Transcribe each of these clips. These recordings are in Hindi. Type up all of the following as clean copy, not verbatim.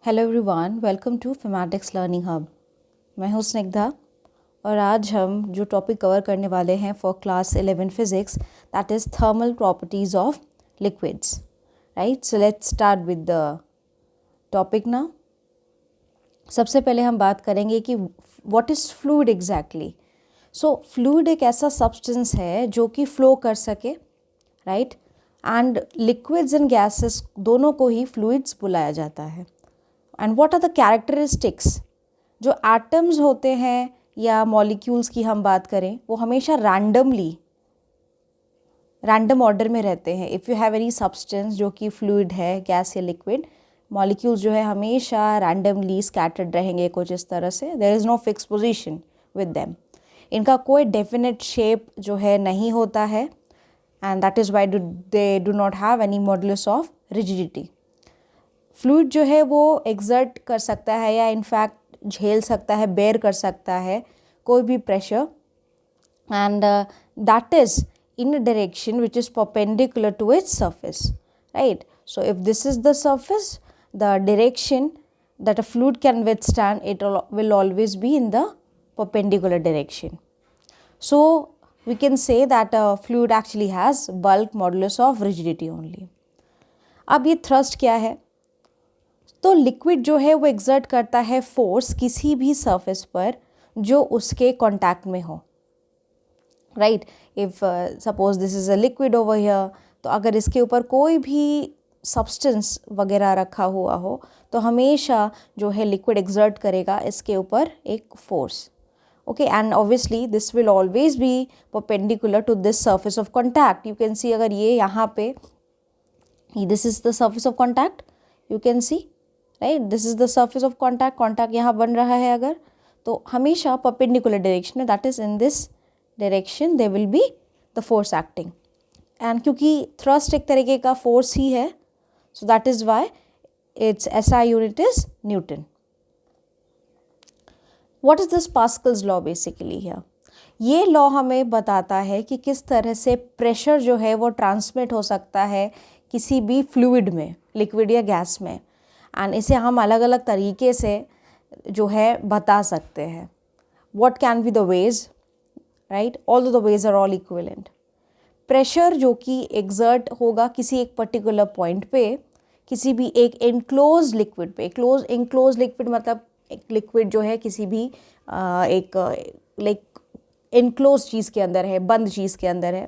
हेलो एवरीवन, वेलकम टू फिमेटिक्स लर्निंग हब। मैं हूं स्निग्धा और आज हम जो टॉपिक कवर करने वाले हैं for class 11 physics, that is thermal properties of liquids. Right, so let's start with the topic now. सबसे पहले हम बात करेंगे कि what is fluid exactly. So fluid एक ऐसा सब्सटेंस है जो कि फ्लो कर सके, right, and liquids and gases दोनों को ही फ्लूइड्स बुलाया जाता है। And what are the characteristics? जो एटम्स होते हैं या मॉलिक्यूल्स की हम बात करें, वो हमेशा रैंडम ऑर्डर में रहते हैं। If you have any substance जो कि फ्लूइड है, गैस या लिक्विड, मॉलिक्यूल्स जो है हमेशा रैंडमली स्कैटर्ड रहेंगे कुछ इस तरह से। There is no fix position with them. इनका कोई डेफिनेट शेप जो है नहीं होता है, and that is why they do not have any modulus of rigidity. Fluid जो है वो एक्सर्ट कर सकता है या इनफैक्ट झेल सकता है, बेयर कर सकता है कोई भी pressure, and that is in a direction which is perpendicular to its surface, right? So if this is the surface, the direction that a fluid can withstand, it will always be in the perpendicular direction. So we can say that a fluid actually has bulk modulus of rigidity only. अब ये thrust क्या है? तो लिक्विड जो है वो एक्सर्ट करता है फोर्स किसी भी सरफेस पर जो उसके कांटेक्ट में हो, right. If suppose this is a liquid over here, तो अगर इसके ऊपर कोई भी सब्सटेंस वगैरह रखा हुआ हो तो हमेशा जो है लिक्विड एक्सर्ट करेगा इसके ऊपर एक force, okay. And obviously this will always be perpendicular to this surface of contact. You can see, अगर ये यहाँ पे, this is the surface of contact, you can see, right, this is the surface of contact यहाँ बन रहा है अगर, तो हमेशा परपेंडिकुलर डायरेक्शन में, that is in this direction they will be the force acting. And क्योंकि थ्रस्ट एक तरीके का फोर्स ही है, so that is why its SI unit is newton. What is this pascal's law basically here? ये लॉ हमें बताता है कि किस तरह से प्रेशर जो है वो ट्रांसमिट हो सकता है किसी भी फ्लूइड में, लिक्विड या गैस में, एंड इसे हम अलग अलग तरीके से जो है बता सकते हैं। What can be the ways, right? All the ways are all equivalent. Pressure जो कि एक्सर्ट होगा किसी एक पर्टिकुलर पॉइंट पे, किसी भी एक एनक्लोज लिक्विड पे, एनक्लोज लिक्विड मतलब एक लिक्विड जो है किसी भी एक लाइक एनक्लोज चीज़ के अंदर है, बंद चीज़ के अंदर है,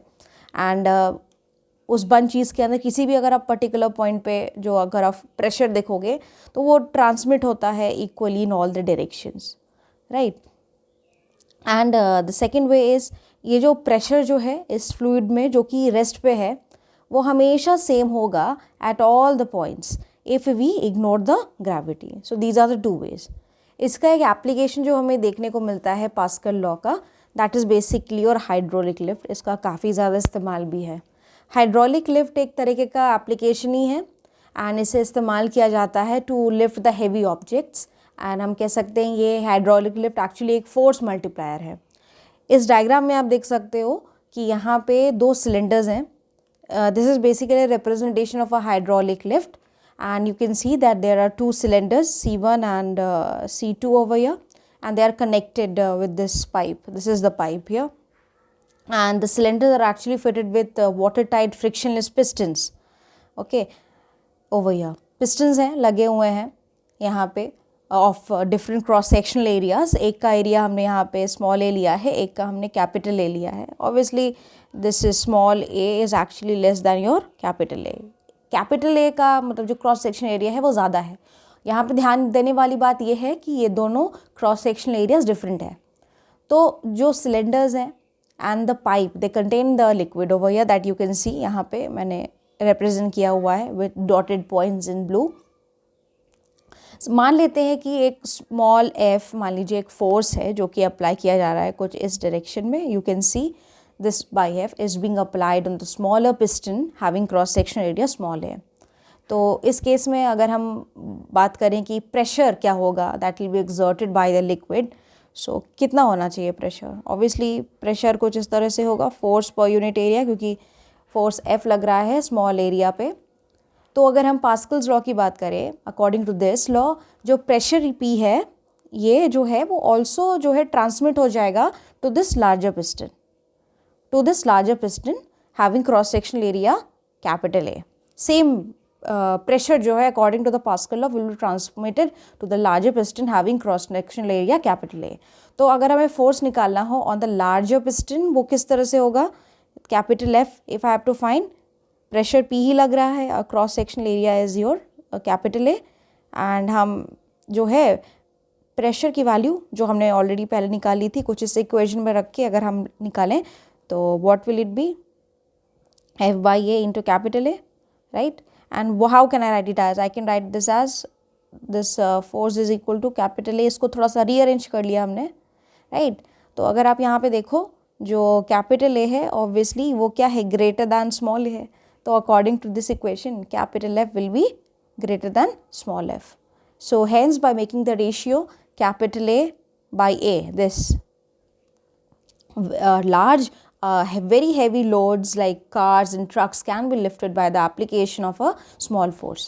एंड उस बंद चीज़ के अंदर किसी भी अगर आप पर्टिकुलर पॉइंट पे जो अगर आप प्रेशर देखोगे तो वो ट्रांसमिट होता है equally in all the directions, right. And the second way is, ये जो प्रेशर जो है इस फ्लूइड में जो कि रेस्ट पे है, वो हमेशा सेम होगा at all the points if we ignore the gravity. So these are the two ways. इसका एक एप्लीकेशन जो हमें देखने को मिलता है पास्कल लॉ का, दैट इज़ बेसिकली और हाइड्रोलिक लिफ्ट। इसका काफ़ी ज़्यादा इस्तेमाल भी है। हाइड्रोलिक लिफ्ट एक तरीके का एप्लीकेशन ही है, एंड इसे इस्तेमाल किया जाता है to lift the heavy objects, and हम कह सकते हैं ये हाइड्रोलिक लिफ्ट एक्चुअली एक फोर्स मल्टीप्लायर है। इस डायग्राम में आप देख सकते हो कि यहाँ पे दो सिलेंडर्स हैं। This is basically representation of a hydraulic lift, and you can see that there are two cylinders C1 and C2 over here, and they are connected with this pipe. This is the pipe here, and the cylinders are actually fitted with watertight frictionless pistons, okay, over here. Pistons हैं, लगे हुए हैं यहाँ पे of different cross sectional areas. एक का एरिया हमने यहाँ पे स्मॉल ए लिया है, एक का हमने कैपिटल ए लिया है। Obviously this is small A is actually less than your capital A. Capital A का मतलब जो क्रॉस सेक्शन एरिया है वो ज़्यादा है। यहाँ पे ध्यान देने वाली बात ये है कि ये दोनों क्रॉस सेक्शनल एरियाज डिफरेंट है। तो जो सिलेंडर्स हैं and the pipe, they contain the liquid over here, that you can सी, यहाँ पे मैंने रिप्रेजेंट किया हुआ है with dotted points in blue. मान लेते हैं कि एक स्मॉल f, मान लीजिए एक फोर्स है जो कि अप्लाई किया जा रहा है कुछ इस डायरेक्शन में। You can see this by f is being applied on the smaller piston having cross sectional area small है। तो इस केस में अगर हम बात करें कि प्रेशर क्या होगा, that will be exerted by the liquid. So कितना होना चाहिए प्रेशर? ऑब्वियसली प्रेशर कुछ इस तरह से होगा, फोर्स पर यूनिट एरिया, क्योंकि फोर्स F लग रहा है स्मॉल एरिया पे, तो अगर हम पास्कल्स लॉ की बात करें, अकॉर्डिंग टू दिस लॉ, जो प्रेशर P है ये जो है वो ऑल्सो जो है ट्रांसमिट हो जाएगा to this larger piston having cross sectional area capital A. Same pressure जो है according to the pascal law will be transmitted to the larger piston having cross sectional area capital A. तो अगर हमें फोर्स निकालना हो ऑन द लार्जर पिस्टन, वो किस तरह से होगा, capital F. If I have to find, pressure P ही लग रहा है और cross sectional area is your capital A, and हम जो है प्रेशर की वैल्यू जो हमने ऑलरेडी पहले निकाली थी, कुछ इस इक्वेशन में रख के अगर हम निकालें तो what will it be, F/A into capital A, right? And how can I write it as? I can write this as this force is equal to capital A. इसको थोड़ा सा रीअरेंज कर लिया हमने, right? तो अगर आप यहाँ पे देखो जो कैपिटल A है ऑब्वियसली वो क्या है, ग्रेटर दैन स्मॉल है. तो according to this equation capital F will be greater than small f. So hence by making the ratio capital A by A, this large very heavy loads like cars and trucks can be lifted by the application of a small force,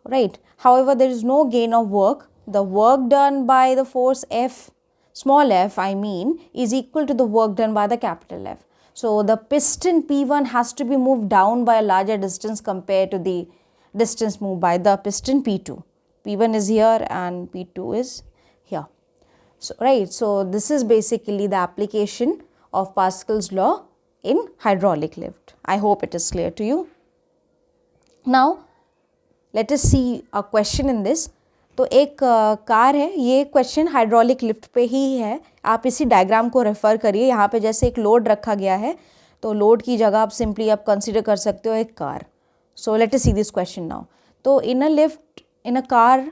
right? However, there is no gain of work. The work done by the force F, small f I mean, is equal to the work done by the capital F. So the piston P1 has to be moved down by a larger distance compared to the distance moved by the piston P2. P1 is here and P2 is here. So right, so this is basically the application of Pascal's law in hydraulic lift. I hope it is clear to you. Now let us see a question in this. तो एक कार है, ये क्वेश्चन हाइड्रोलिक लिफ्ट पे ही है. आप इसी डायग्राम को रेफर करिए. यहाँ पे जैसे एक लोड रखा गया है तो लोड की जगह आप सिंपली आप कंसिडर कर सकते हो एक car. So let us see this question now. तो in a car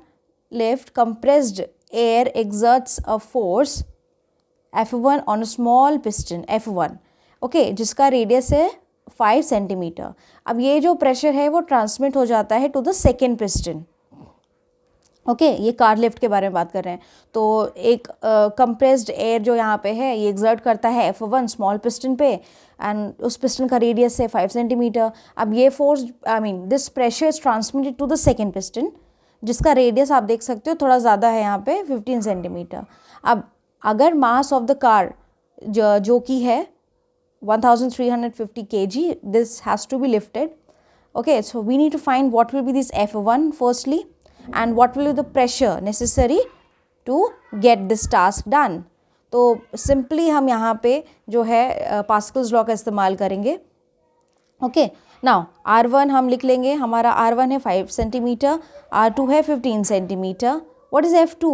lift compressed air exerts a force F1 on a small piston F1, okay, जिसका रेडियस है 5 सेंटीमीटर. अब ये जो प्रेशर है वो ट्रांसमिट हो जाता है to the second piston. Okay, ये कार लिफ्ट के बारे में बात कर रहे हैं. तो एक कंप्रेस्ड एयर जो यहाँ पे है ये एक्सर्ट करता है F1 स्मॉल पिस्टन पे, एंड उस पिस्टन का रेडियस है 5 सेंटीमीटर. अब ये force this pressure is transmitted to the second piston जिसका रेडियस आप देख सकते हो थोड़ा ज़्यादा है यहाँ पे 15 सेंटीमीटर. अब अगर मास ऑफ द कार जो कि है 1350 kg, this has to be lifted. Okay, so we need to find what will be this F1 firstly and what will be the pressure necessary to get this task done. तो simply हम यहाँ पे जो है पास्कल्स लॉ का इस्तेमाल करेंगे. ओके, नाउ R1 हम लिख लेंगे. हमारा R1 है 5 सेंटीमीटर, R2 है 15 centimetre. What is F2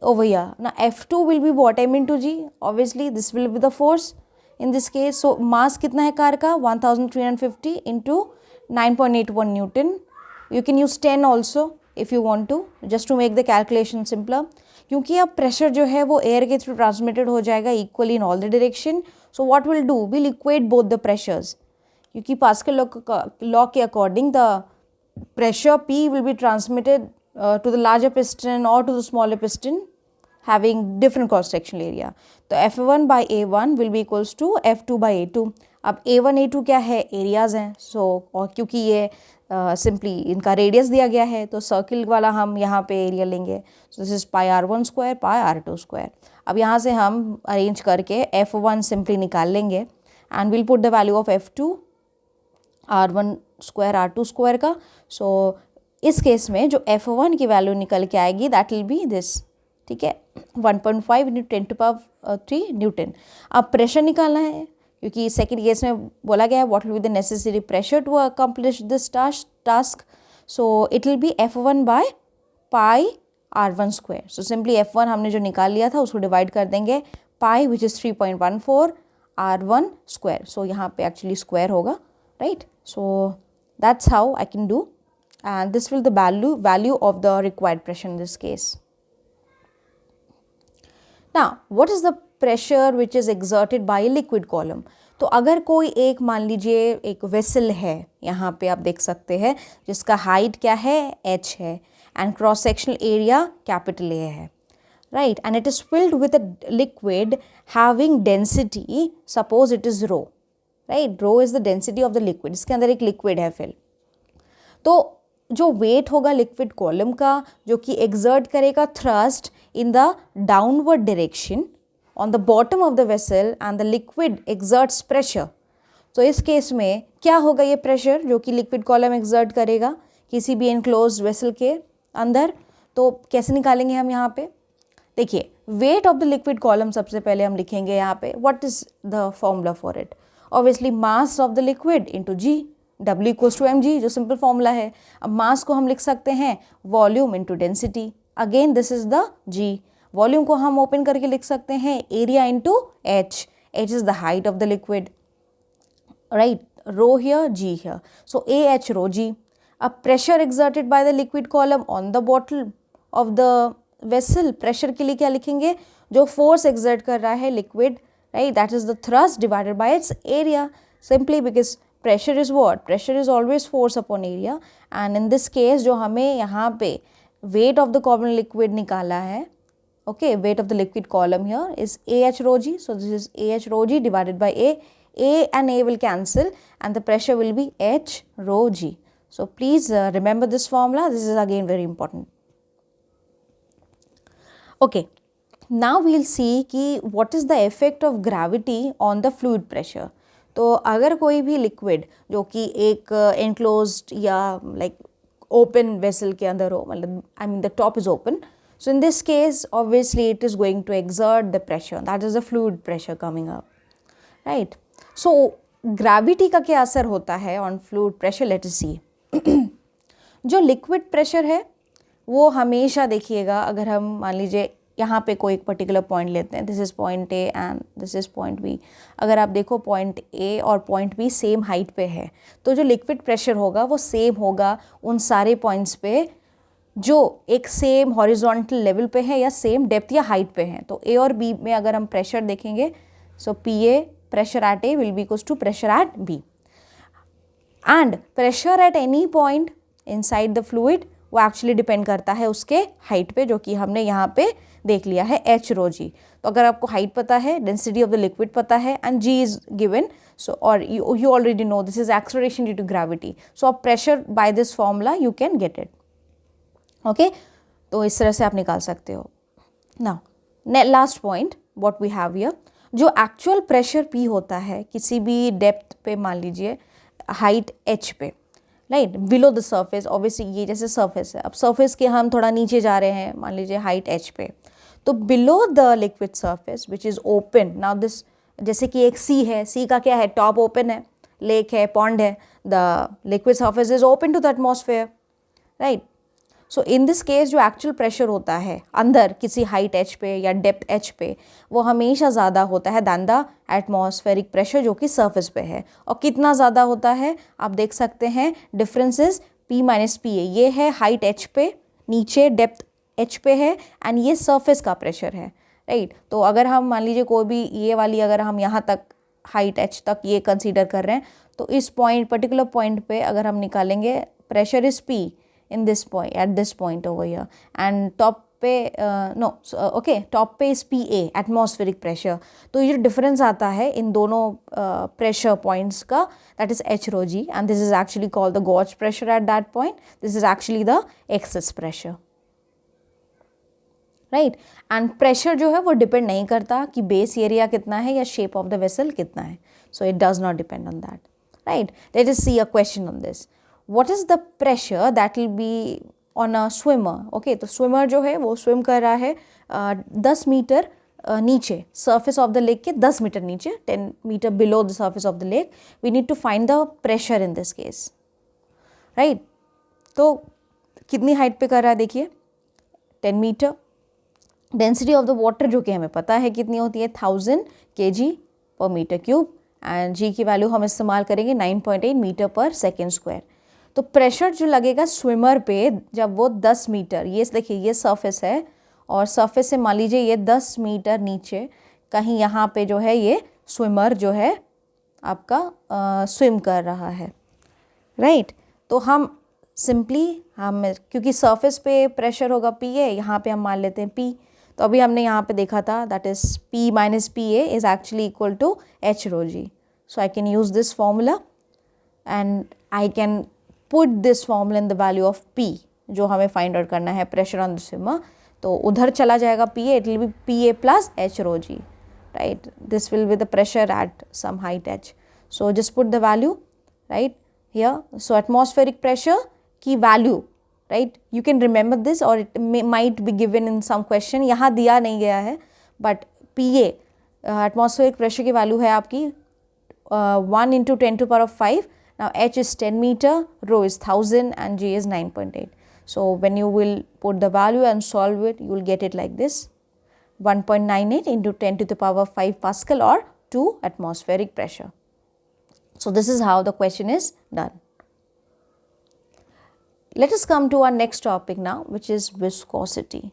over here? Now F2 will be what, m into g. Obviously this will be the force in this case. So mass कितना है कार का, 1350 into 9.81 Newton. You can use 10 also if you want to, just to make the calculation simpler. क्योंकि अब प्रेशर जो है वो एयर के थ्रू ट्रांसमिटेड हो जाएगा equally in all the direction. So what will do, will equate both the pressures. क्योंकि पास्कल लॉ के according the pressure P will be transmitted to the larger piston or to the smaller piston having different cross sectional area. तो F1 by A1 will be equals to F2 by A2. अब A1 A2 क्या है, एरियाज़ हैं. और क्योंकि ये सिंपली इनका रेडियस दिया गया है तो सर्किल वाला हम यहाँ पे एरिया लेंगे. So this is pi R1 square pi R2 square. अब यहाँ से हम अरेंज करके F1 सिंपली निकाल लेंगे and will put the value of F2 R1 square R2 square का. सो इस केस में जो F1 की वैल्यू निकल के आएगी दैट विल बी दिस. ठीक है, 1.5 into 10 to power 3 न्यूटन. अब प्रेशर निकालना है क्योंकि सेकंड केस में बोला गया है what will be the necessary pressure to accomplish this task. So it will be F1 by pi R1 square. So simply F1 हमने जो निकाल लिया था उसको डिवाइड कर देंगे पाई विच इज़ 3.14 R1 स्क्वायर. सो यहाँ पे एक्चुअली स्क्वायर होगा, right. So that's how I can do, and this will the value of the required pressure in this case. Now what is the pressure which is exerted by a liquid column? तो अगर कोई एक मान लीजिए एक वेसल है, यहाँ पे आप देख सकते हैं जिसका हाइट क्या है h है and cross sectional area capital A है, right, and it is filled with a liquid having density, suppose it is rho, right. Rho is the density of the liquid. इसके अंदर एक लिक्विड है फिल. तो जो वेट होगा लिक्विड कॉलम का, जो कि एक्सर्ट करेगा thrust in the downward direction on the bottom of the vessel and the liquid exerts pressure. तो इस केस में क्या होगा, ये प्रेशर जो कि लिक्विड कॉलम एक्सर्ट करेगा किसी भी एनक्लोज वेसल के अंदर। तो कैसे निकालेंगे हम यहाँ पे, देखिए weight of the liquid column सबसे पहले हम लिखेंगे यहाँ पे, what is the formula for it, obviously mass of the liquid into g, W equals to mg, जो सिंपल फॉर्मूला है। अब मास को हम लिख सकते हैं volume into density, again this is the g। Volume को हम ओपन करके लिख सकते हैं area into h, h is the height of the liquid, right, row here g here, so ah rho g। अब pressure exerted by the liquid column on the bottom of the vessel, pressure के लिए क्या लिखेंगे, जो फोर्स एक्सर्ट कर रहा है liquid, right, that is the thrust divided by it's area, simply because pressure is what? Pressure is always force upon area, and in this case जो हमें यहाँ पे weight of the common liquid निकाला है, okay, weight of the liquid column here is AH rho g, so this is AH rho g divided by A and A will cancel and the pressure will be H rho g. So please remember this formula, this is again very important. Okay, now we will see कि what is the effect of gravity on the fluid pressure. तो अगर कोई भी लिक्विड जो कि एक एनक्लोज्ड या लाइक ओपन वेसल के अंदर हो, मतलब I mean the top is open, so in this case obviously it is going to exert the pressure, that is the fluid pressure coming up, right. So gravity का क्या असर होता है on fluid pressure, let us see. जो लिक्विड प्रेशर है वो हमेशा देखिएगा, अगर हम मान लीजिए यहाँ पे कोई एक पर्टिकुलर पॉइंट लेते हैं, this is point A and this is point B, अगर आप देखो पॉइंट ए और पॉइंट बी सेम हाइट पे है, तो जो लिक्विड प्रेशर होगा वो सेम होगा उन सारे पॉइंट्स पे जो एक सेम हॉरिजॉन्टल लेवल पे है या सेम डेप्थ या हाइट पे हैं। तो ए और बी में अगर हम प्रेशर देखेंगे, so P A pressure at A will be equals to pressure at B, and pressure at any point inside the fluid वो एक्चुअली डिपेंड करता है उसके हाइट पे, जो कि हमने यहाँ पे देख लिया है एच रो जी। तो अगर आपको हाइट पता है, डेंसिटी ऑफ द लिक्विड पता है and G is given, so और you already know this is acceleration due to gravity, so आप pressure by this formula you can get it, okay. तो इस तरह से आप निकाल सकते हो। Now last point what we have here, जो एक्चुअल प्रेशर पी होता है किसी भी डेप्थ पे, मान लीजिए हाइट एच पे, right, below the surface, obviously ये जैसे सर्फेस है, अब सर्फेस के हम थोड़ा नीचे जा रहे हैं, मान लीजिए हाइट एच पे, तो below the liquid surface which is open, now this, जैसे कि एक सी है, सी का क्या है, टॉप ओपन है, लेक है, पॉन्ड है, the liquid surface is open to the atmosphere, right. So in this case जो एक्चुअल प्रेशर होता है अंदर किसी हाइट एच पे या डेप्थ एच पे, वो हमेशा ज़्यादा होता है दैन द एटमॉस्फेरिक प्रेशर जो कि सर्फेस पे है। और कितना ज़्यादा होता है आप देख सकते हैं, डिफरेंसेस पी माइनस पी ए, ये है हाइट एच पे, नीचे डेप्थ एच पे है, एंड ये सर्फेस का प्रेशर है, राइट। तो अगर हम मान लीजिए कोई भी ये वाली, अगर हम यहाँ तक हाइट एच तक ये कंसीडर कर रहे हैं, तो इस पॉइंट पर्टिकुलर पॉइंट पे अगर हम निकालेंगे pressure is P in this point, at this point over here, and top पे okay, top पे is PA atmospheric pressure। तो ये जो डिफरेंस आता है इन दोनों प्रेशर पॉइंट्स का, that is H rho g, and this is actually called the gauge pressure at that point, this is actually the excess pressure, right। and pressure जो है वो डिपेंड नहीं करता कि बेस एरिया कितना है या शेप ऑफ द वेसल कितना है, so it does not depend on that, right। let us see a question on this, what is the pressure that will be on a swimmer, okay। तो swimmer जो है वो swim कर रहा है 10 मीटर नीचे surface of the lake के 10 मीटर नीचे, 10 metre below the surface of the lake, we need to find the pressure in this case, right। तो कितनी हाइट पे कर रहा है देखिए, 10 metre, density of the water जो कि हमें पता है कितनी होती है 1000 kg पर मीटर क्यूब, एंड जी की वैल्यू हम इस्तेमाल करेंगे 9.8 मीटर पर सेकेंड स्क्वायर। तो प्रेशर जो लगेगा स्विमर पे जब वो 10 मीटर, ये देखिए ये सरफेस है और सरफेस से मान लीजिए ये 10 मीटर नीचे कहीं यहाँ पे जो है ये स्विमर जो है आपका स्विम कर रहा है, राइट। तो हम सिंपली क्योंकि सरफेस पे प्रेशर होगा पी ए, यहाँ पे हम मान लेते हैं पी, तो अभी हमने यहाँ पे देखा था that is P minus P A is actually equal to h rho g. So I can use this formula and I can put this formula in the value of P, जो हमें फाइंड आउट करना है प्रेशर ऑन द स्विमर, तो उधर चला जाएगा PA, it will B PA plus H rho G, right? This will be the pressure at some height H. So just put the value right here. So atmospheric pressure की value, right? You can remember this or it might be given in some question. यहाँ दिया नहीं गया है, but PA atmospheric pressure की value है आपकी 1 into 10 to the power of 5. Now H is 10 meter, rho is 1000 and G is 9.8. So when you will put the value and solve it, you will get it like this: 1.98 into 10 to the power 5 Pascal or 2 atmospheric pressure. So this is how the question is done. Let us come to our next topic now, which is viscosity.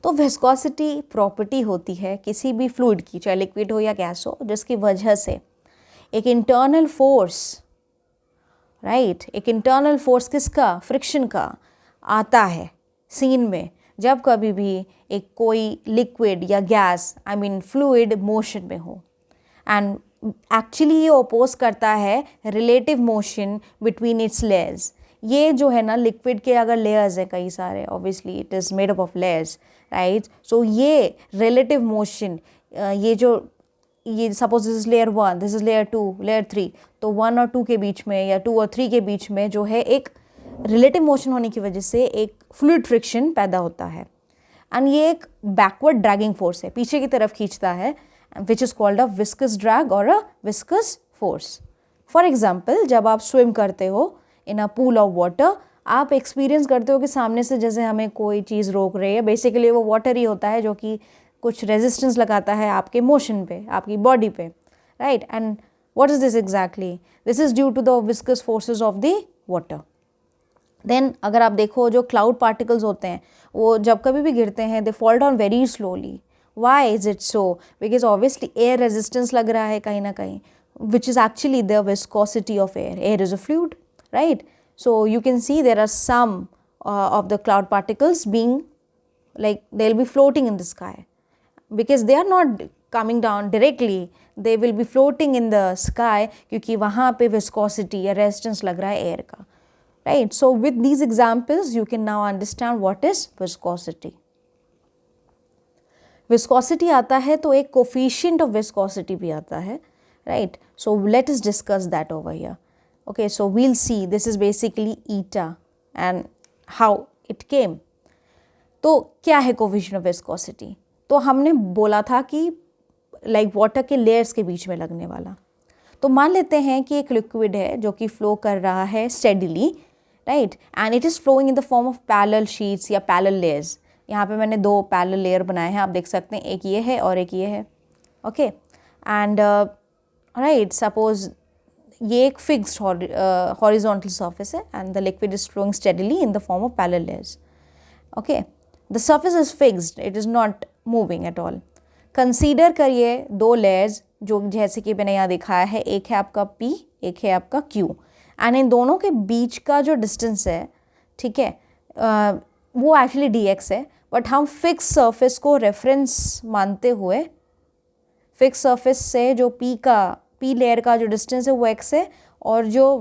तो viscosity property होती है किसी भी fluid की, चाहे liquid हो या gas हो, जिसकी वजह से एक internal force, right, एक internal force किसका, friction का आता है scene में जब कभी भी एक कोई लिक्विड या gas I mean fluid motion में हो, एंड एक्चुअली ये अपोज करता है relative motion between its layers. ये जो है ना लिक्विड के अगर लेयर्स हैं कई सारे, obviously it is made up of layers, right. So ये रिलेटिव मोशन, ये suppose this is layer 1, this is layer 2, layer 3, तो 1 और 2 के बीच में या 2 और 3 के बीच में जो है एक रिलेटिव मोशन होने की वजह से एक फ्लूइड फ्रिक्शन पैदा होता है, एंड ये एक बैकवर्ड ड्रैगिंग फोर्स है, पीछे की तरफ खींचता है, which is called a viscous drag और a viscous force. For example, जब आप स्विम करते हो in a pool of water, आप एक्सपीरियंस करते हो कि सामने से जैसे हमें कोई चीज़ रोक रही है. बेसिकली वो वाटर ही होता है जो कि कुछ रेजिस्टेंस लगाता है आपके मोशन पे, आपकी बॉडी पे, right. And what is this exactly? This is due to the viscous forces of the water. Then अगर आप देखो जो क्लाउड पार्टिकल्स होते हैं वो जब कभी भी गिरते हैं they fall down very slowly. Why is it so? Because obviously air resistance लग रहा है कहीं ना कहीं, which is actually the viscosity of air. Air is a fluid, right. So you can see there are some of the cloud particles being like they'll be floating in the sky because they are not coming down directly, they will be floating in the sky क्योंकि वहाँ पे viscosity या resistance लग रहा है air का, right. So with these examples you can now understand what is viscosity. Viscosity आता है तो एक coefficient of viscosity भी आता है, right. So let us discuss that over here. Okay, so we'll see this is basically eta and how it came. तो क्या है कोफिशिएंट ऑफ विस्कोसिटी? तो हमने बोला था कि लाइक वाटर के लेयर्स के बीच में लगने वाला. तो मान लेते हैं कि एक लिक्विड है जो कि फ्लो कर रहा है steadily, right, and it is flowing in the form of parallel sheets या पैरेलल लेयर्स. यहाँ पे मैंने 2 पैरेलल लेयर बनाए हैं, आप देख सकते हैं, एक ये है और एक ये है. ओके, एंड राइट, सपोज ये एक फिक्स्ड हॉरिजॉन्टल सर्फेस है and the liquid is flowing steadily in the form of parallel layers. Okay, the surface is fixed, it is not moving at all. Consider करिए 2 लेयर्स जो जैसे कि मैंने यहाँ दिखाया है, एक है आपका P, एक है आपका Q, एंड इन दोनों के बीच का जो डिस्टेंस है, ठीक है, वो एक्चुअली dx है, बट हम फिक्स सरफेस को रेफरेंस मानते हुए फिक्स सरफेस से जो P लेयर का जो डिस्टेंस है वो x है और जो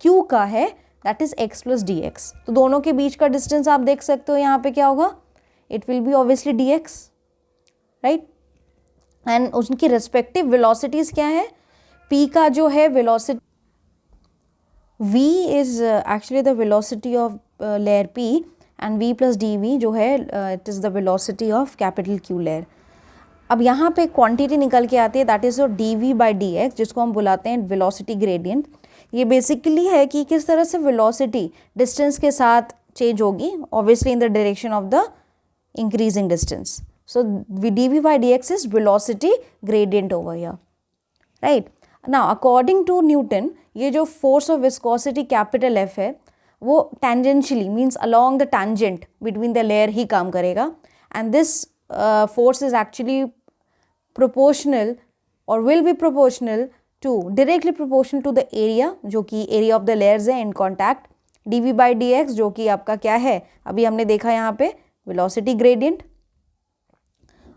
Q का है that is x plus D x. तो दोनों के बीच का डिस्टेंस आप देख सकते हो यहाँ पे क्या होगा, it will be obviously d x, right. And उनकी रेस्पेक्टिव वेलोसिटीज़ क्या है? p का जो है velocity v is actually the velocity of layer p and v plus d v जो है it is the velocity of capital Q layer. अब यहाँ पे क्वांटिटी निकल के आती है that is d we by D x, जिसको हम बुलाते हैं वेलोसिटी ग्रेडियंट. ये बेसिकली है कि किस तरह से वेलोसिटी डिस्टेंस के साथ चेंज होगी, obviously in the direction of the increasing distance. So D we by D X is velocity gradient over here, right. Now according to Newton ये जो force of viscosity capital F है वो tangentially means along the tangent between the layer ही काम करेगा, and this force is actually proportional और will be proportional to directly proportional to the area, जो कि एरिया ऑफ द लेयर्स है in contact, d we by D x जो कि आपका क्या है, अभी हमने देखा यहाँ पे velocity gradient,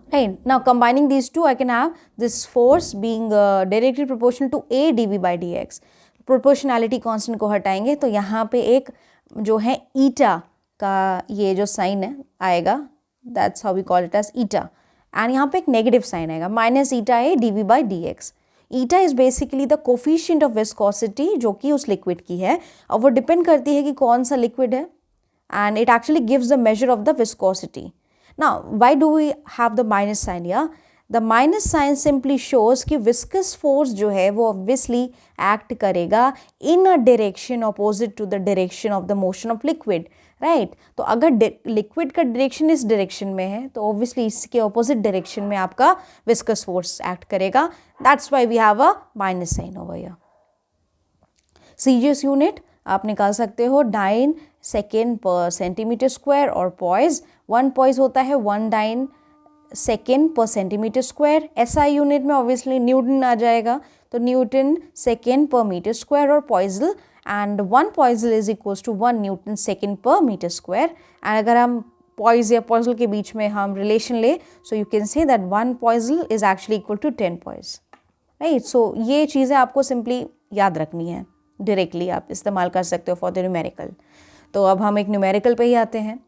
right. Now combining these two I can have this force being directly proportional to A d we by D x. Proportionality constant को हटाएंगे तो यहाँ पे एक जो है ईटा का ये जो साइन है आएगा, that's how we call it as eta, and यहाँ पे एक नेगेटिव साइन आएगा minus eta A d we by D x. Eta is basically the coefficient of viscosity जो कि उस लिक्विड की है, और वो डिपेंड करती है कि कौन सा लिक्विड है, and it actually gives the measure of the viscosity. Now why do we have the minus sign या the minus sign simply shows कि विस्कस फोर्स जो है वो ऑब्वियसली एक्ट करेगा in a direction opposite to the direction of the motion of liquid, right. तो अगर लिक्विड का डायरेक्शन इस डायरेक्शन में है तो ऑब्वियसली इसके ऑपोजिट डायरेक्शन में आपका विस्कस फोर्स एक्ट करेगा. That's why we have a minus sign over here. CGS unit आप निकाल सकते हो dyne second per centimetre square, और पॉइज 1 पॉइज होता है 1 dyne second per centimetre square. SI unit में ऑब्वियसली न्यूटन आ जाएगा, तो Newton second per metre square, और poiseuille and 1 poiseuille is equals to 1 Newton second per metre square. And अगर हम पॉइज या पॉइजल के बीच में हम रिलेशन ले, so you can say that 1 poiseuille is actually equal to 10 poise, right. So ये चीज़ें आपको सिंपली याद रखनी है, डायरेक्टली आप इस्तेमाल कर सकते हो फॉर द न्यूमेरिकल. तो अब हम एक न्यूमेरिकल पे ही आते हैं.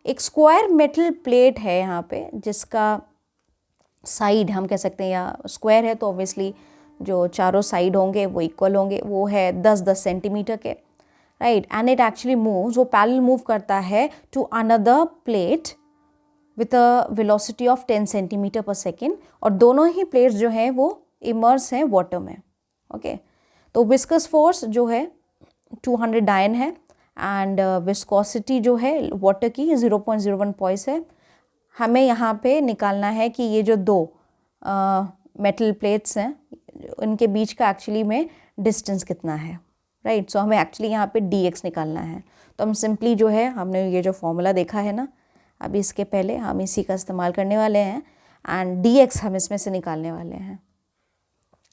एक स्क्वायर मेटल प्लेट है यहाँ पे जिसका साइड हम कह सकते हैं, या स्क्वायर है तो ऑब्वियसली जो चारों साइड होंगे वो इक्वल होंगे, वो है 10-10 सेंटीमीटर के, right. And it actually moves, वो पैरेलल मूव करता है to another plate with a velocity of 10 centimetre per second, और दोनों ही प्लेट्स जो हैं वो इमर्स हैं वाटर में, ओके. तो विस्कस फोर्स जो है 200 डायन है, एंड विस्कोसिटी जो है वाटर की 0.01 पॉइस है. हमें यहाँ पे निकालना है कि ये जो दो मेटल प्लेट्स हैं उनके बीच का एक्चुअली में डिस्टेंस कितना है, राइट. सो हमें एक्चुअली यहाँ पे dx निकालना है. तो हम सिंपली जो है, हमने ये जो फॉर्मूला देखा है ना अभी, इसके पहले हम इसी का इस्तेमाल करने वाले हैं, एंड dx हम इसमें से निकालने वाले हैं,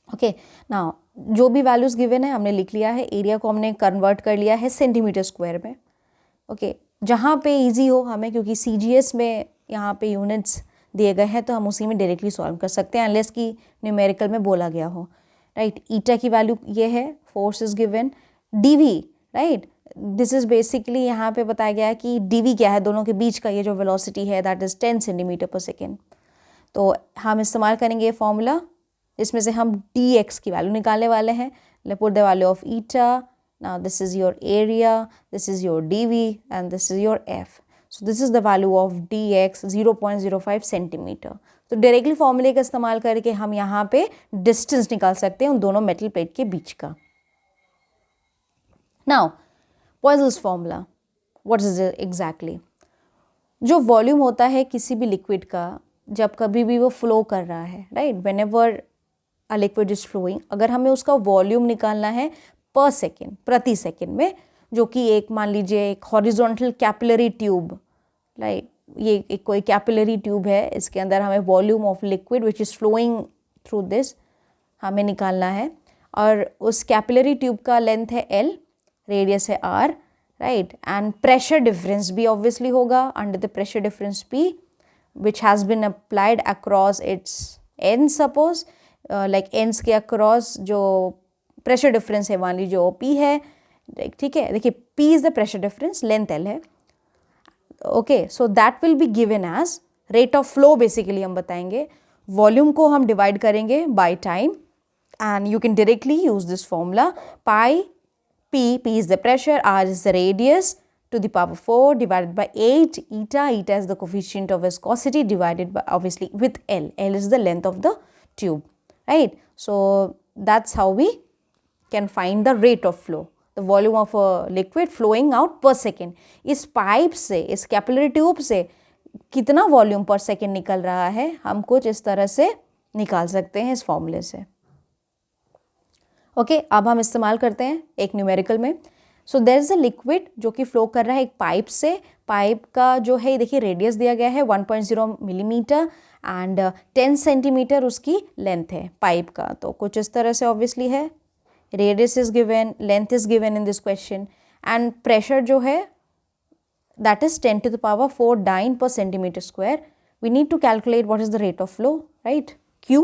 ओके. नाउ जो भी वैल्यूज़ गिवन है हमने लिख लिया है, एरिया को हमने कन्वर्ट कर लिया है सेंटीमीटर स्क्वायर में, ओके. जहाँ पे इजी हो हमें, क्योंकि सीजीएस में यहाँ पे यूनिट्स दिए गए हैं तो हम उसी में डायरेक्टली सॉल्व कर सकते हैं अनलेस कि न्यूमेरिकल में बोला गया हो, राइट. ईटा की वैल्यू ये है, force is given, d v, right. This is basically यहाँ पे बताया गया है कि डीवी क्या है, दोनों के बीच का ये जो वेलोसिटी है that is 10 centimetre per second. तो हम इस्तेमाल करेंगे ये फॉर्मूला, इसमें से हम dx की वैल्यू निकालने वाले हैं. Put the value of eta. Now this is your area, this is your dv, and this is your f. So this is the value of dx 0.05 centimetre. तो डायरेक्टली फॉर्मूले का इस्तेमाल करके हम यहाँ पे डिस्टेंस निकाल सकते हैं उन दोनों मेटल प्लेट के बीच का. Now poiseuille's formula, what is it exactly? जो वॉल्यूम होता है किसी भी लिक्विड का, जब कभी भी वो फ्लो कर रहा है, right, whenever a liquid is flowing, अगर हमें उसका वॉल्यूम निकालना है पर सेकेंड, प्रति सेकेंड में, जो कि एक मान लीजिए एक हॉरिजॉन्टल कैपिलरी ट्यूब, राइट, ये एक कोई कैपिलरी ट्यूब है, इसके अंदर हमें volume of liquid which is flowing through this हमें निकालना है. और उस कैपिलरी ट्यूब का लेंथ है L, रेडियस है R, right. And pressure difference भी ऑब्वियसली होगा under the pressure difference P which has been applied across its ends, suppose like ends के across जो pressure difference है मान लीजिए वो P है, ठीक है. देखिए P is the pressure difference, length L है, okay. So that will be given as rate of flow. basically हम बताएंगे volume को हम divide करेंगे by time, and you can directly use this formula. Pi P is the pressure, R is the radius to the power 4 divided by 8, eta is the coefficient of viscosity divided by obviously with L is the length of the tube, right. So that's how we can find the rate of flow, the volume of a liquid flowing out per second. इस पाइप से, इस कैपिलरी ट्यूब से कितना वॉल्यूम पर सेकेंड निकल रहा है हम कुछ इस तरह से निकाल सकते हैं इस फॉर्मूले से, ओके. अब हम इस्तेमाल करते हैं एक न्यूमेरिकल में. So there is a liquid जो कि फ्लो कर रहा है एक पाइप से. पाइप का जो है देखिए रेडियस दिया गया है 1.0 मिलीमीटर एंड 10 सेंटीमीटर उसकी लेंथ है पाइप का. तो कुछ इस तरह से ऑब्वियसली है, radius is given, length is given in this question, and pressure जो है that is 10 to the power 4 dyne per centimeter square. We need to calculate what is the rate of flow, right? Q,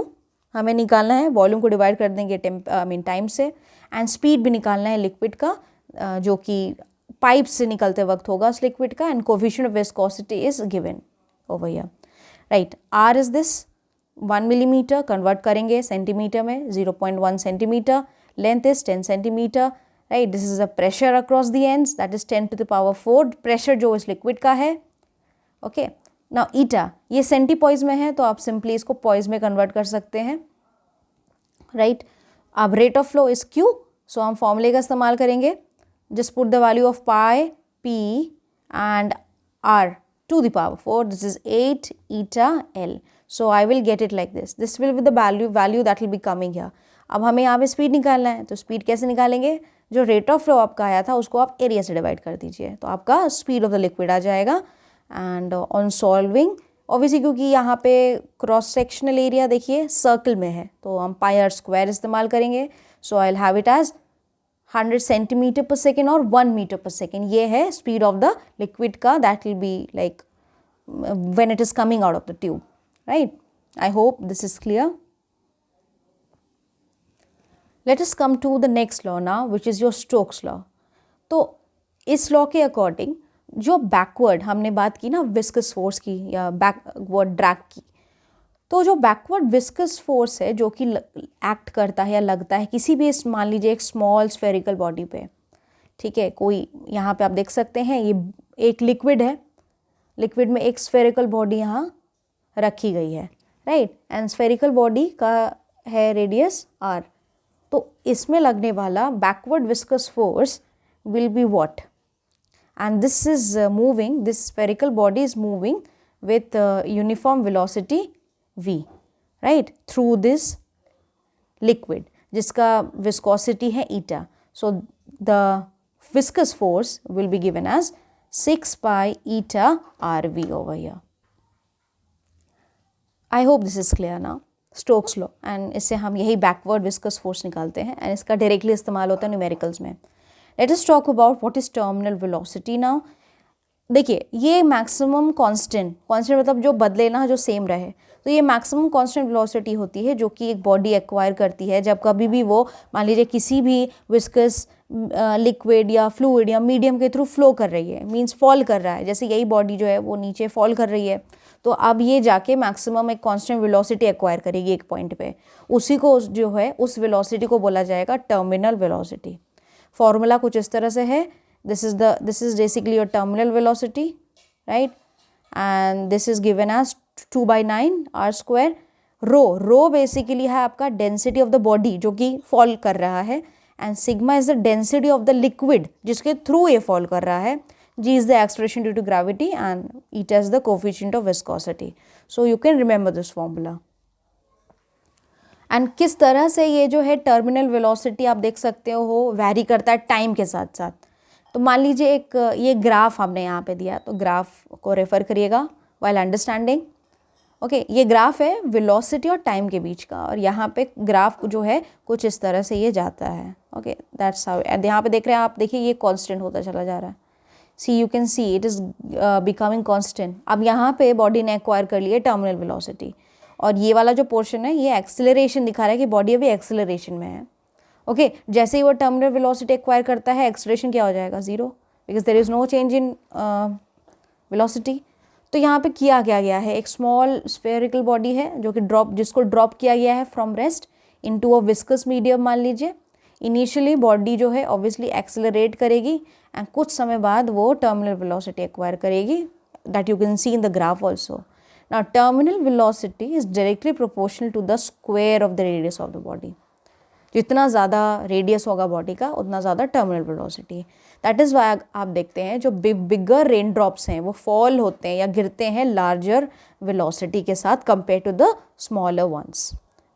हमें निकालना है, वॉल्यूम को डिवाइड कर देंगे टाइम से, एंड स्पीड भी निकालना है लिक्विड का जो कि पाइप से निकलते वक्त होगा उस लिक्विड का, and coefficient of viscosity is given over here, right. R is this 1 millimetre, convert करेंगे सेंटीमीटर में 0.1 centimetre, length is 10 centimetre, right. This is the pressure across the ends, that is 10 to the power 4 pressure जो इस लिक्विड का है, ओके। नाउ ईटा, ये सेंटीपॉइज में है तो आप सिंपली इसको पॉइज में कन्वर्ट कर सकते हैं, राइट। अब rate of flow is Q, so हम फॉर्मूले का इस्तेमाल करेंगे, just put the value of pi, p and r to the power 4, this is 8 eta L, so I will get it like this will be the value that will be coming here। अब हमें यहाँ पे स्पीड निकालना है, तो स्पीड कैसे निकालेंगे, जो रेट ऑफ फ्लो आपका आया था उसको आप एरिया से डिवाइड कर दीजिए, तो आपका स्पीड ऑफ द लिक्विड आ जाएगा। एंड ऑन सॉल्विंग ऑब्वियसली क्योंकि यहाँ पे क्रॉस सेक्शनल एरिया देखिए सर्कल में है, तो हम पाई आर स्क्वायर इस्तेमाल करेंगे, so I will have it as 100 centimetre per second और 1 मीटर पर सेकेंड, ये है स्पीड ऑफ द लिक्विड का, that will be like when it is coming out of the tube, right. I hope this is clear. Let us come to the next law now which is your Stokes law. तो इस लॉ के अकॉर्डिंग जो बैकवर्ड हमने बात की ना विस्कस फोर्स की या बैकवर्ड ड्रैग की, तो जो बैकवर्ड विस्कस फोर्स है जो कि एक्ट करता है या लगता है किसी भी मान लीजिए एक स्मॉल स्फेरिकल बॉडी पे, ठीक है, कोई यहाँ पे आप देख सकते हैं ये एक लिक्विड है, लिक्विड में एक स्फेरिकल बॉडी यहाँ रखी गई है, राइट, एंड स्फेरिकल बॉडी का है रेडियस r, तो इसमें लगने वाला backward viscous force will be what, and this is moving, this spherical body is moving with uniform velocity v, right, through this liquid जिसका viscosity है eta, so the viscous force will be given as 6 pi eta rv over here। I hope this is clear now, Stokes law, and इससे हम यही backward viscous force निकालते हैं, and इसका directly इस्तेमाल होता है numericals में। Let us talk about what is terminal velocity now। देखिए ये मैक्सिमम कांस्टेंट मतलब जो बदले ना, जो सेम रहे, तो ये मैक्सिमम कांस्टेंट वेलोसिटी होती है जो कि एक बॉडी एक्वायर करती है जब कभी भी वो मान लीजिए किसी भी विस्कस लिक्विड या फ्लूइड या मीडियम के थ्रू फ्लो कर रही है, मींस फॉल कर रहा है, जैसे यही बॉडी जो है वो नीचे फॉल कर रही है, तो अब ये जाके मैक्सिमम एक कांस्टेंट वेलोसिटी एक्वायर करेगी एक पॉइंट पे, उसी को जो है उस वेलोसिटी को बोला जाएगा टर्मिनल वेलोसिटी। फॉर्मूला कुछ इस तरह से है, this is basically your terminal velocity, right, and this is given as 2/9 r square। Row basically है आपका डेंसिटी ऑफ द बॉडी जो कि फॉल कर रहा है, and sigma is the density of the liquid जिसके थ्रू ये फॉल कर रहा है, G is the acceleration due to gravity, and eta is the coefficient of viscosity. So you can remember this formula. And किस तरह से ये जो है टर्मिनल वेलोसिटी आप देख सकते हो वैरी करता है टाइम के साथ साथ। तो मान लीजिए एक ये ग्राफ हमने यहाँ पे दिया, तो ग्राफ को रेफर करिएगा वाइल अंडरस्टैंडिंग। ओके, ये ग्राफ है वेलोसिटी और टाइम के बीच का, और यहाँ पे ग्राफ जो है कुछ इस तरह से ये जाता है। Okay, that's how. यहाँ पे देख रहे हैं आप, देखिए ये कांस्टेंट होता चला जा रहा है, see you can see it is becoming constant. अब यहाँ पे बॉडी ने एक्वायर कर लिया टर्मिनल वेलोसिटी, और ये वाला जो पोर्शन है ये एक्सेलरेशन दिखा रहा है कि बॉडी अभी एक्सेलरेशन में है। ओके, जैसे ही वो टर्मिनल वेलोसिटी एक्वायर करता है एक्सेलरेशन क्या हो जाएगा, zero, because there is no change in velocity. तो यहाँ पे किया गया है, एक स्मॉल स्फेरिकल बॉडी है जो कि जिसको ड्रॉप किया गया है from rest into a viscous medium. मान लीजिए इनिशियली बॉडी जो है ऑब्वियसली एक्सेलरेट करेगी, एंड कुछ समय बाद वो टर्मिनल वेलोसिटी एक्वायर करेगी, that you can see in the graph also. Now terminal velocity is directly proportional to the square of the radius of the body. जितना ज़्यादा रेडियस होगा बॉडी का उतना ज़्यादा terminal velocity. That is why आप देखते हैं जो बिगर रेन ड्रॉप्स हैं वो फॉल होते हैं या गिरते हैं लार्जर वेलोसिटी के साथ compare to the smaller ones,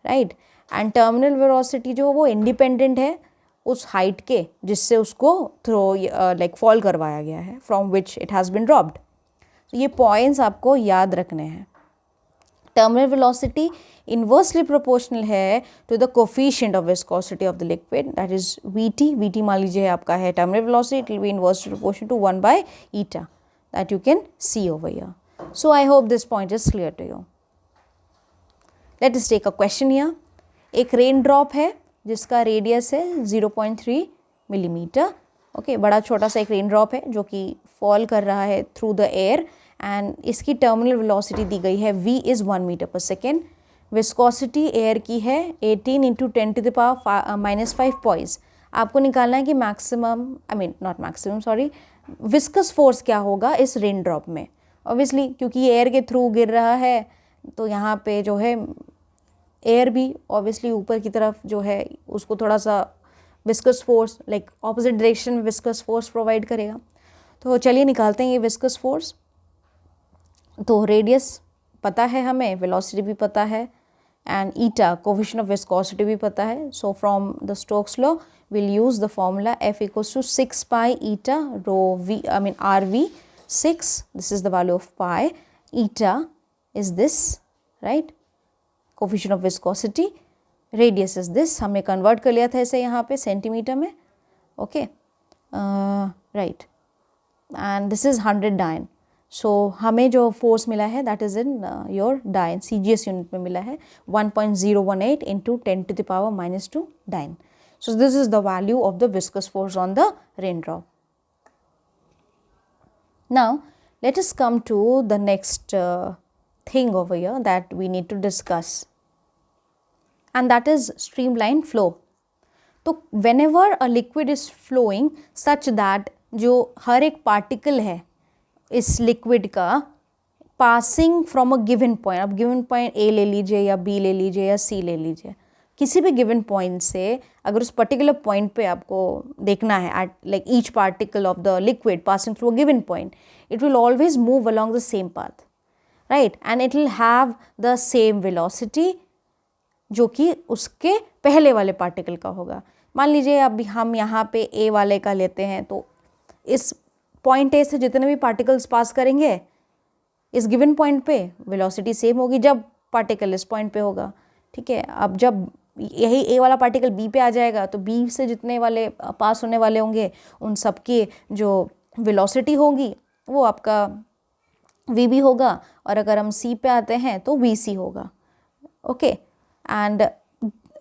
right. And terminal velocity जो वो इंडिपेंडेंट है उस हाइट के जिससे उसको थ्रो लाइक फॉल करवाया गया है, from which it has been dropped. तो ये पॉइंट्स आपको याद रखने हैं। टर्मिनल वेलोसिटी इन्वर्सली प्रोपोर्शनल है to the coefficient of viscosity of the liquid, that is VT मान लीजिए आपका है terminal velocity, it will be inversely proportional to 1/eta, that you can see over here. So I hope this point is clear to you. Let us take a question here. एक रेन ड्रॉप है जिसका रेडियस है 0.3 मिलीमीटर। ओके, बड़ा छोटा सा एक रेन ड्रॉप है जो कि फॉल कर रहा है थ्रू द एयर एंड इसकी टर्मिनल वेलोसिटी दी गई है v is 1 metre per second. Viscosity air की है 18 इंटू 10⁻⁻5 पॉइज। आपको निकालना है कि maximum, I mean not maximum, sorry, viscous force क्या होगा इस रेन ड्रॉप में। ऑब्वियसली क्योंकि ये एयर के थ्रू गिर रहा है तो यहाँ पे जो है एयर भी ऑब्वियसली ऊपर की तरफ जो है उसको थोड़ा सा viscous force, like opposite direction में विस्कस फोर्स प्रोवाइड करेगा। तो चलिए निकालते हैं ये विस्कस फोर्स। तो रेडियस पता है हमें, वेलोसिटी भी पता है and eta coefficient of viscosity भी पता है। So from the Stokes law we'll use the formula F equals to 6 pi eta rho v, I mean RV 6, this is the value of pi, eta is this, right, coefficient of viscosity, radius is this, हमने convert कर लिया था इसे यहाँ पे सेंटीमीटर में, okay, right, and this is 100 dyne, so हमें जो force मिला है that is in your dyne CGS unit में मिला है 1.018 into 10 to the power minus 2 dyne. So this is the value of the viscous force on the raindrop. Now let us come to the next thing over here that we need to discuss, and that is streamline flow. तो whenever a liquid is flowing such that जो हर एक particle है इस liquid का passing from a given point, अब given point A ले लीजिए या B ले लीजिए या C ले लीजिए, किसी भी गिवन पॉइंट से अगर उस पर्टिकुलर पॉइंट पे आपको देखना है at like each particle of the liquid passing through a given point, it will always move along the same path, right, and it will have the same velocity जो कि उसके पहले वाले पार्टिकल का होगा। मान लीजिए अब हम यहाँ पे ए वाले का लेते हैं, तो इस पॉइंट ए से जितने भी पार्टिकल्स पास करेंगे इस गिवन पॉइंट पे वेलोसिटी सेम होगी जब पार्टिकल इस पॉइंट पे होगा, ठीक है। अब जब यही ए वाला पार्टिकल बी पे आ जाएगा तो बी से जितने वाले पास होने वाले होंगे उन सब की जो वेलोसिटी होगी वो आपका वी बी होगा, और अगर हम सी पे आते हैं तो वी सी होगा, okay. And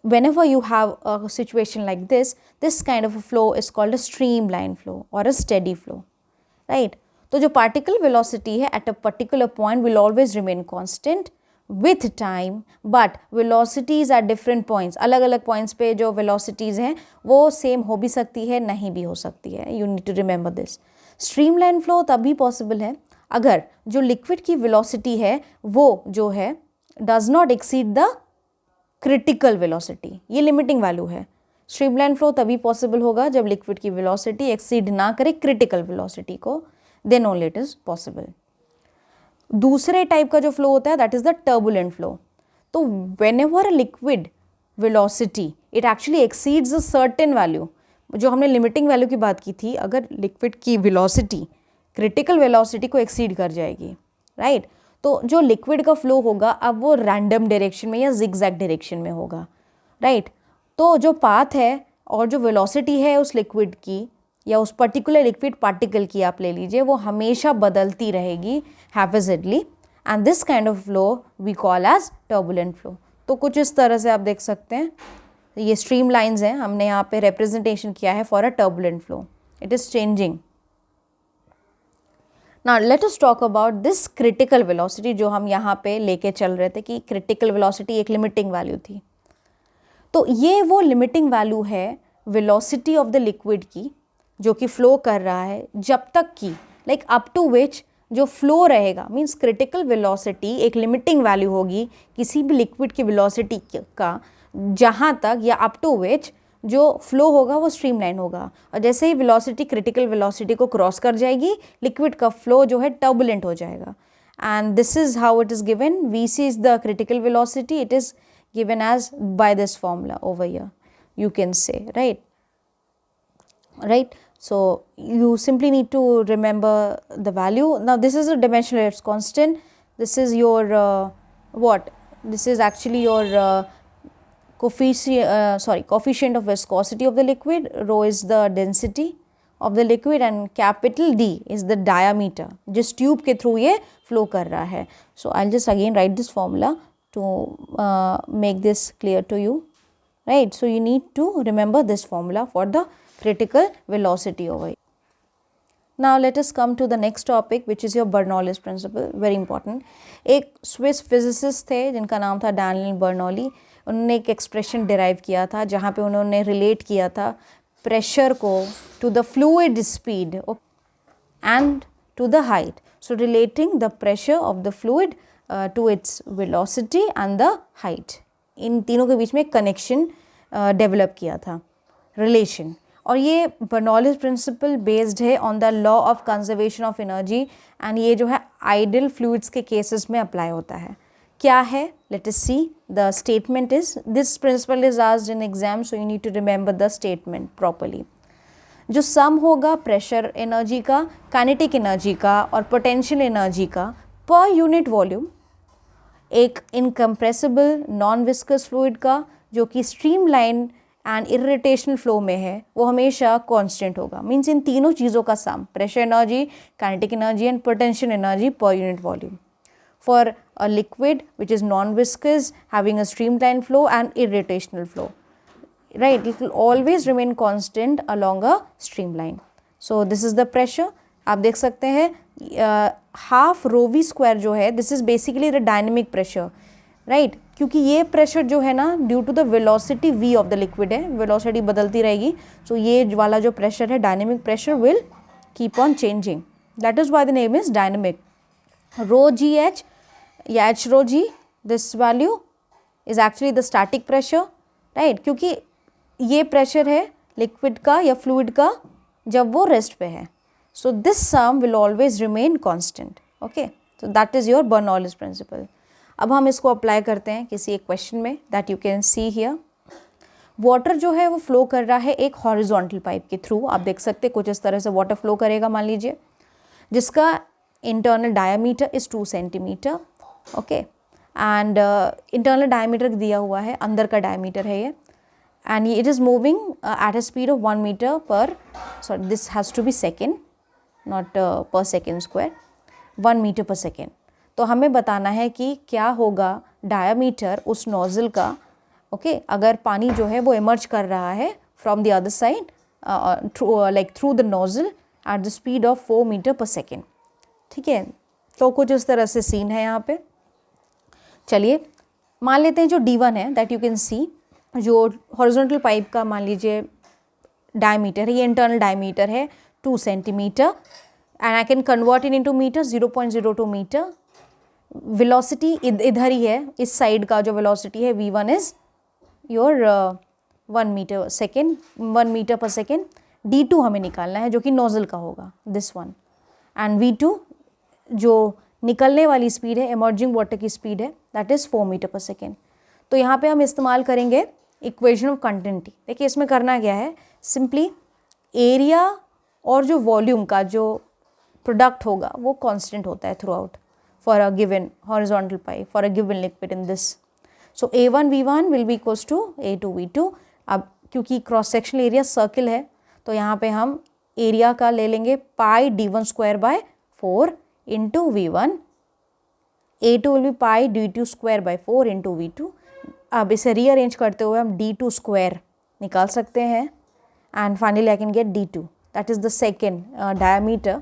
whenever you have a situation like this kind of a flow is called a streamline flow or a steady flow, right? तो जो particle velocity है at a particular point will always remain constant with time, but velocities at different points, अलग अलग points पे जो velocities हैं वो same हो भी सकती है, नहीं भी हो सकती है, you need to remember this. streamline flow तभी possible है अगर जो liquid की velocity है वो जो है does not exceed the critical velocity, ये limiting value है। streamline flow तभी possible होगा जब liquid की velocity exceed ना करे critical velocity को, then only it is possible. दूसरे टाइप का जो फ्लो होता है that is the turbulent flow. तो whenever a liquid velocity it actually exceeds a certain value, जो हमने लिमिटिंग वैल्यू की बात की थी, अगर लिक्विड की वेलोसिटी क्रिटिकल वेलोसिटी को एक्सीड कर जाएगी, राइट, तो जो लिक्विड का फ्लो होगा अब वो रैंडम डायरेक्शन में या जिगजैग डायरेक्शन में होगा, राइट। तो जो पाथ है और जो वेलोसिटी है उस लिक्विड की या उस पर्टिकुलर लिक्विड पार्टिकल की आप ले लीजिए, वो हमेशा बदलती रहेगी haphazardly, and this kind of flow we call as turbulent flow. तो कुछ इस तरह से आप देख सकते हैं, ये स्ट्रीम लाइन्स हैं, हमने यहाँ पे रिप्रेजेंटेशन किया है for a turbulent flow, it is changing. Now let us talk about this critical velocity जो हम यहाँ पे लेके चल रहे थे कि क्रिटिकल वेलोसिटी एक लिमिटिंग वैल्यू थी। तो ये वो लिमिटिंग वैल्यू है वेलोसिटी ऑफ द लिक्विड की जो कि फ्लो कर रहा है जब तक कि लाइक अप टू विच जो फ्लो रहेगा, मीन्स क्रिटिकल वेलोसिटी एक लिमिटिंग वैल्यू होगी किसी भी लिक्विड की वेलोसिटी का, जहाँ तक या अप टू विच जो फ्लो होगा वो स्ट्रीमलाइन होगा, और जैसे ही वेलोसिटी क्रिटिकल वेलोसिटी को क्रॉस कर जाएगी लिक्विड का फ्लो जो है टर्बुलेंट हो जाएगा। And this is how it is given, we see is the critical velocity, it is given as by this formula over here, you can say, right. So you simply need to remember the value. Now this is a dimensional, it's constant. This is your what, this is actually your coefficient of viscosity of the liquid, rho is the density of the liquid and capital D is the diameter जिस ट्यूब के थ्रू ये फ्लो कर रहा है। So I'll just again write this formula to make this clear to you. right? So you need to remember this formula for the critical velocity over here. Now let us come to the next topic, which is your Bernoulli's principle, very important. एक स्विस फिजिसिस्ट थे जिनका नाम था डैनियल बर्नौली. उन्होंने एक एक्सप्रेशन डिराइव किया था जहाँ पे उन्होंने रिलेट किया था प्रेशर को to the fluid speed and to the height. So relating the pressure of the fluid to its velocity and the height. इन तीनों के बीच में एक कनेक्शन डेवलप किया था, रिलेशन. और ये बर्नौलीज प्रिंसिपल बेस्ड है on the law of conservation of energy and ये जो है आइडल फ्लूइड्स के केसेस में अप्लाई होता है. क्या है? Let us see. The statement is, this principle is asked in exam, so you need to remember the statement properly. जो सम होगा प्रेशर एनर्जी का, काइनेटिक एनर्जी का और पोटेंशियल एनर्जी का पर यूनिट वॉल्यूम, एक इनकम्प्रेसिबल नॉन विस्कस फ्लूइड का जो कि स्ट्रीमलाइन एंड इरिटेशनल फ्लो में है, वो हमेशा कांस्टेंट होगा. मीन्स इन तीनों चीज़ों का sum, pressure energy, kinetic energy and potential energy per unit volume. For a liquid which is non viscous having a streamline flow and irrotational flow, right, it will always remain constant along a streamline. So this is the pressure. आप देख सकते हैं हाफ रो वी स्क्वायर जो है, this is basically the dynamic pressure, right. क्योंकि ये प्रेशर जो है ना due to the velocity v of the liquid है, वेलोसिटी बदलती रहेगी. सो ये वाला जो प्रेशर है dynamic pressure will keep on changing. That is why the name is dynamic. Rho G H या H rho G, this value is actually the static pressure, right. क्योंकि ये प्रेशर है लिक्विड का या फ्लूइड का जब वो रेस्ट पे है. So this sum will always remain constant. Okay, so that is your Bernoulli's principle. अब हम इसको अप्लाई करते हैं किसी एक क्वेश्चन में, that you can see here. Water जो है वो फ्लो कर रहा है एक हॉरिजॉन्टल पाइप के थ्रू. आप देख सकते हैं कुछ इस तरह से वाटर फ्लो करेगा, मान लीजिए, जिसका internal diameter is 2 centimetre. Okay, and internal diameter दिया हुआ है, अंदर का डायमीटर है ये, and it is moving at a speed of 1 meter per, sorry, this has to be second, not per second square, 1 meter per second. तो हमें बताना है कि क्या होगा डायमीटर उस नोजल का, ओके, अगर पानी जो है वो इमर्ज कर रहा है from the other side through the nozzle at the speed of 4 metre per second. ठीक है, तो कुछ इस तरह से सीन है यहाँ पे. चलिए मान लेते हैं जो D1 है, दैट यू कैन सी, जो हॉरिजॉन्टल पाइप का मान लीजिए डायमीटर है, ये इंटरनल डायमीटर है 2 centimetre and I can convert in into metre, 0.02 metre. Velocity इधर ही है, इस साइड का जो वेलोसिटी है v1 is your 1 metre second, 1 metre per second. d2 हमें निकालना है जो कि नोजल का होगा, दिस वन, एंड v2 जो निकलने वाली स्पीड है, इमर्जिंग वाटर की स्पीड है, that is 4 metre per second. तो यहाँ पे हम इस्तेमाल करेंगे इक्वेशन ऑफ कंटिन्यूटी. देखिए इसमें करना क्या है, सिंपली एरिया और जो वॉल्यूम का जो प्रोडक्ट होगा वो कांस्टेंट होता है throughout for a given horizontal pipe, for a given liquid in this. So A1 V1 will be equals to A2 V2. अब क्योंकि क्रॉस सेक्शनल एरिया सर्किल है तो यहाँ पे हम एरिया का ले लेंगे पाई D1 square by 4 into V1. A2 will be pi D2 square by 4 into V2. अब इसे रीअरेंज करते हुए हम D2 स्क्वायर निकाल सकते हैं and finally I can get D2, that is the second diameter,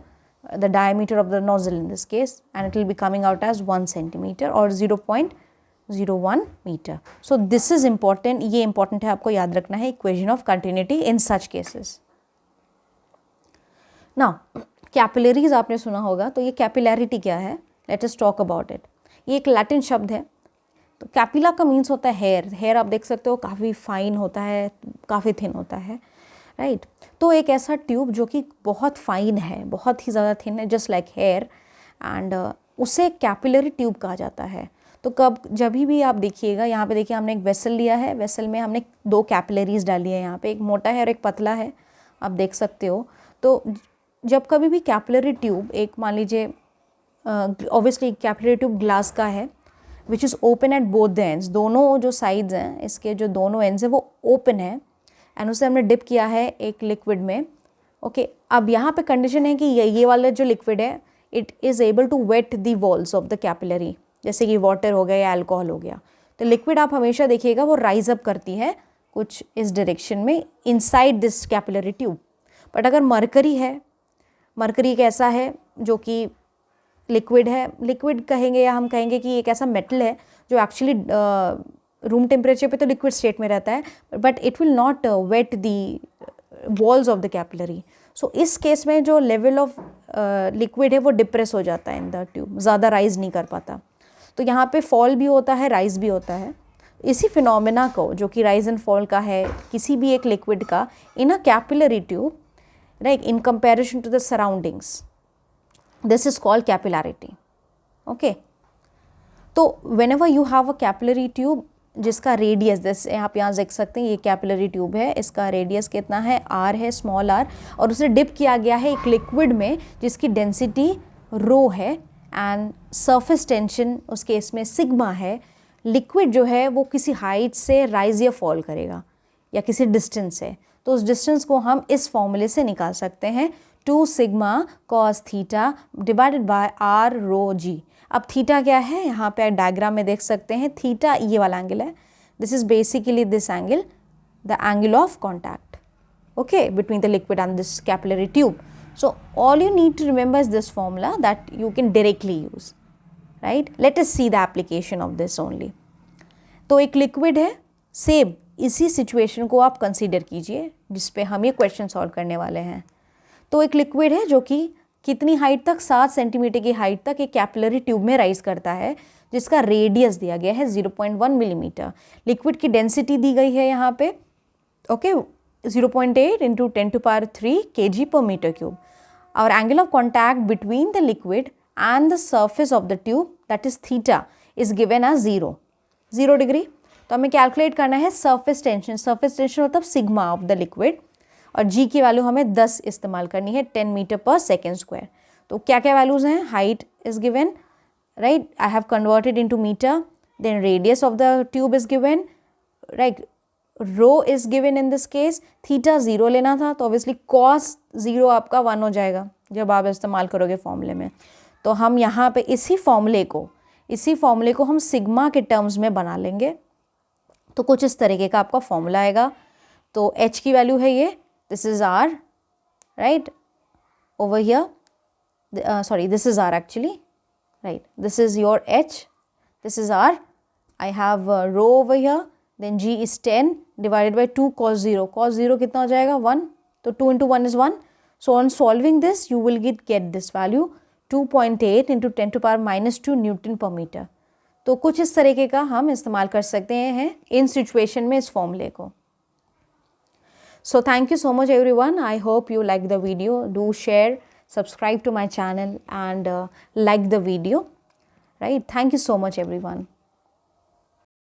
the diameter of the nozzle in this case, and it will be coming out as 1 centimetre और 0.01 metre. So this is important, ये इंपॉर्टेंट है, आपको याद रखना है equation of continuity in such cases. Now capillaries आपने सुना होगा, तो ये कैपिलैरिटी क्या है, let us talk about it. ये एक लैटिन शब्द है. तो कैपिला का मीन्स होता है हेयर. हेयर आप देख सकते हो काफ़ी फाइन होता है, काफ़ी थिन होता है, राइट. तो एक ऐसा ट्यूब जो कि बहुत फाइन है, बहुत ही ज़्यादा थिन है, जस्ट लाइक हेयर, एंड उसे कैपिलरी ट्यूब कहा जाता है. तो जब भी आप देखिएगा, यहाँ पे देखिए हमने एक वेसल लिया है, वेसल में हमने 2 कैपिलरीज डाली है, यहाँ पे एक मोटा है और एक पतला है, आप देख सकते हो. तो जब कभी भी कैपिलरी ट्यूब, एक मान लीजिए ऑब्वियसली कैपिलरी ट्यूब ग्लास का है which is open at both the ends, दोनों जो साइड्स हैं इसके जो दोनों एंड्स हैं वो ओपन है, एंड उसे हमने डिप किया है एक लिक्विड में. ओके, अब यहाँ पे कंडीशन है कि ये वाला जो लिक्विड है it is able to wet the walls of the capillary, जैसे कि वाटर हो गया या अल्कोहल हो गया. तो लिक्विड आप हमेशा देखिएगा वो राइज अप करती है कुछ इस डायरेक्शन में inside this capillary tube. But अगर मरकरी है, मरकरी एक ऐसा है जो कि लिक्विड है, लिक्विड कहेंगे या हम कहेंगे कि एक ऐसा मेटल है जो एक्चुअली रूम टेम्परेचर पे तो लिक्विड स्टेट में रहता है, but it will not wet the walls of the capillary. So इस केस में जो लेवल ऑफ लिक्विड है वो डिप्रेस हो जाता है इन द ट्यूब, ज़्यादा राइज नहीं कर पाता। तो यहाँ पे फॉल भी होता है, राइज भी होता है। इसी फिनोमेना को जो कि राइज एंड फॉल का है किसी भी एक लिक्विड का in a capillary tube, right, in comparison to the surroundings, this is called capillarity. Okay, तो whenever you have a capillary tube जिसका रेडियस, जैसे आप यहाँ देख सकते हैं ये कैपिलरी ट्यूब है, इसका रेडियस कितना है, आर है, स्मॉल आर, और उसे डिप किया गया है एक लिक्विड में जिसकी डेंसिटी रो है एंड सरफेस टेंशन उस केस में सिग्मा है। लिक्विड जो है वो किसी हाइट से राइज या फॉल करेगा या किसी डिस्टेंस से, तो उस डिस्टेंस को हम इस फॉर्मूले से निकाल सकते हैं, 2 sigma cos theta divided by R rho G. अब थीटा क्या है, यहाँ पे डायग्राम में देख सकते हैं, थीटा ये वाला एंगल है, this is basically this angle, the angle of contact, okay, between the liquid and this capillary tube. So all you need to remember is this formula that you can directly use, right? Let us see the application of this only. तो एक लिक्विड है, सेम इसी सिचुएशन को आप कंसीडर कीजिए जिस पे हम ये क्वेश्चन सॉल्व करने वाले हैं। तो एक लिक्विड है जो कि कितनी हाइट तक, 7 सेंटीमीटर की हाइट तक एक कैपिलरी ट्यूब में राइज करता है, जिसका रेडियस दिया गया है 0.1 मिलीमीटर। लिक्विड की डेंसिटी दी गई है यहाँ पे, okay, 0.8 into 10⁻³ kg/m³। Our angle of contact between the liquid and the surface of the tube, that is theta, is given as 0 degree. तो हमें कैलकुलेट करना है सरफेस टेंशन, सरफेस टेंशन मतलब सिग्मा ऑफ द लिक्विड, और जी की वैल्यू हमें 10 इस्तेमाल करनी है, 10 मीटर/सेकेंड स्क्वायर। तो क्या क्या वैल्यूज़ हैं, height is given, right, I have converted into metre, then radius of the tube is given, right, rho is given in this case, theta 0 लेना था तो ऑब्वियसली कॉस 0 आपका 1 हो जाएगा जब आप इस्तेमाल करोगे फॉर्मूले में। तो हम यहाँ पे इसी फॉर्मूले को हम सिग्मा के टर्म्स में बना लेंगे, तो कुछ इस तरीके का आपका फॉर्मूला आएगा। तो एच की वैल्यू है ये, this is R, right, over here, sorry this is R actually, right, this is your H, this is R, I have rho over here, then g is 10 divided by 2 cos 0, cos 0 कितना हो जाएगा, 1, तो 2 into 1 is 1, so on solving this you will get this value 2.8 into 10⁻⁻² Newton/meter। तो कुछ इस तरीके का हम इस्तेमाल कर सकते हैं इन सिचुएशन में इस फॉर्मूले को। So thank you so much everyone, I hope you like the video, do share, subscribe to my channel and like the video, right, thank you so much everyone।